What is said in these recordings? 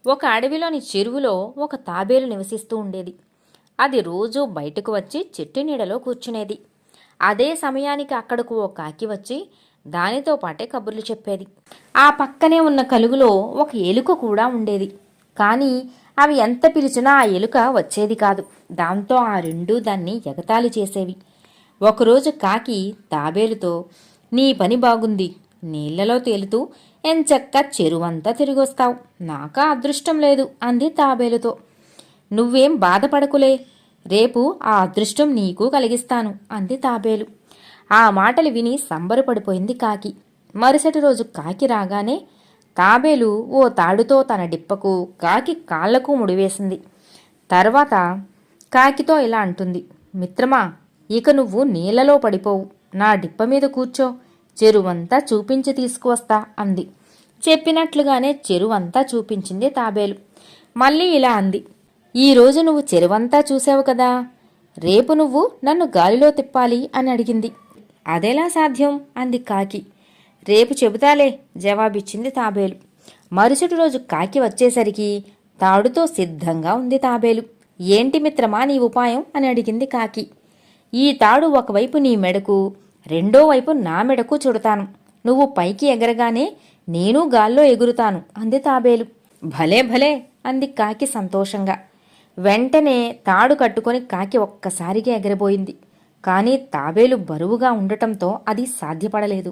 ఒక అడవిలోని చెరువులో ఒక తాబేలు నివసిస్తూ ఉండేది. అది రోజూ బయటకు వచ్చి చెట్టు నీడలో కూర్చునేది. అదే సమయానికి అక్కడకు ఓ కాకి వచ్చి దానితో పాటే కబుర్లు చెప్పేది. ఆ పక్కనే ఉన్న కలుగులో ఒక ఎలుక కూడా ఉండేది. కానీ అవి ఎంత పిలిచినా ఆ ఎలుక వచ్చేది కాదు. దాంతో ఆ రెండూ దాన్ని ఎగతాళి చేసేవి. ఒకరోజు కాకి తాబేలుతో, నీ పని బాగుంది, నీళ్లలో తేలుతూ ఎంచక్కా చెరువంతా తిరిగొస్తావు, నాకా అదృష్టం లేదు అంది తాబేలుతో. నువ్వేం బాధపడకులే, రేపు ఆ అదృష్టం నీకు కలిగిస్తాను అంది తాబేలు. ఆ మాటలు విని సంబరపడిపోయింది కాకి. మరుసటి రోజు కాకి రాగానే తాబేలు ఓ తాడుతో తన డిప్పకు కాకి కాళ్లకు ముడివేసింది. తర్వాత కాకితో ఇలా అంటుంది, మిత్రమా, ఇక నువ్వు నీళ్లలో పడిపోవు, నా డిప్ప మీద కూర్చో, చెరువంతా చూపించి తీసుకువస్తా అంది. చెప్పినట్లుగానే చెరువంతా చూపించింది తాబేలు. మళ్ళీ ఇలా అంది, ఈరోజు నువ్వు చెరువంతా చూసావు కదా, రేపు నువ్వు నన్ను గాలిలో తిప్పాలి అని అడిగింది. అదెలా సాధ్యం అంది కాకి. రేపు చెబుతాలే జవాబిచ్చింది తాబేలు. మరుసటి రోజు కాకి వచ్చేసరికి తాడుతో సిద్ధంగా ఉంది తాబేలు. ఏంటి మిత్రమా నీ ఉపాయం అని అడిగింది కాకి. ఈ తాడు ఒకవైపు నీ మెడకు, రెండో వైపు నా మెడకు చుడతాను, నువ్వు పైకి ఎగరగానే నేను గాల్లో ఎగురుతాను అంది తాబేలు. భలే భలే అంది కాకి సంతోషంగా. వెంటనే తాడు కట్టుకొని కాకి ఒక్కసారిగా ఎగరబోయింది. కానీ తాబేలు బరువుగా ఉండటంతో అది సాధ్యపడలేదు.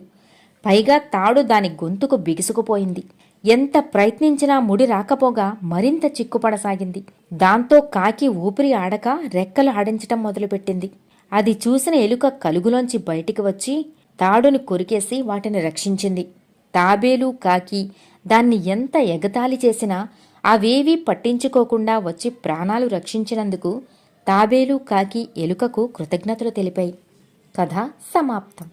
పైగా తాడు దాని గొంతుకు బిగుసుకుపోయింది. ఎంత ప్రయత్నించినా ముడి రాకపోగా మరింత చిక్కుపడసాగింది. దాంతో కాకి ఊపిరి ఆడక రెక్కలు ఆడించటం మొదలుపెట్టింది. అది చూసిన ఎలుక కలుగులోంచి బయటికి వచ్చి తాడుని కొరికేసి వాటిని రక్షించింది. తాబేలు కాకి దాన్ని ఎంత ఎగతాళి చేసినా అవేవీ పట్టించుకోకుండా వచ్చి ప్రాణాలు రక్షించినందుకు తాబేలు కాకి ఎలుకకు కృతజ్ఞతలు తెలిపాయి. కథ సమాప్తం.